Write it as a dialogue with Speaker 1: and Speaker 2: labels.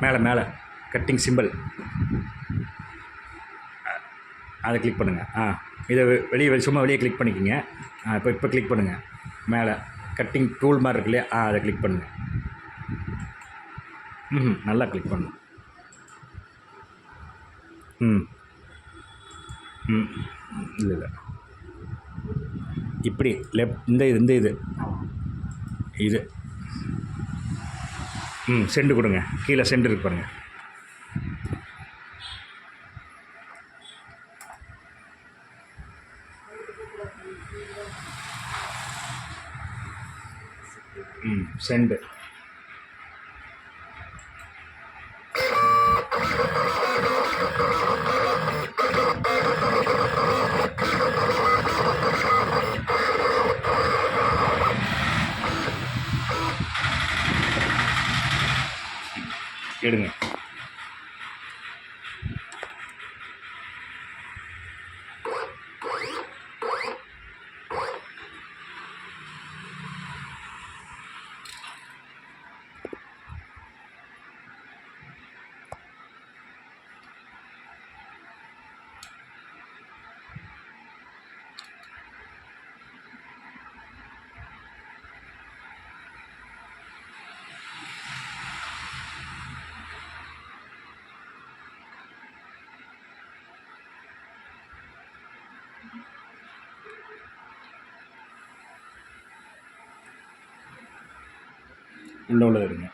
Speaker 1: மேலே மேலே cutting simple அதை கிளிக் பண்ணுங்கள். இதை வெளியே சும்மா வெளியே கிளிக் பண்ணிக்கோங்க. இப்போ கிளிக் பண்ணுங்கள். மேலே கட்டிங் டூல் மாதிரி இருக்கு இல்லையா, அதை கிளிக் பண்ணுங்கள். நல்லா கிளிக் பண்ணுங்க. இல்லை இப்படி லெஃப்ட் இந்த இது சென்டு கொடுங்க. கீழே சென்டு இருக்கு பாருங்கள். சென்டு எடுங்க. உள்ளே எடுங்க.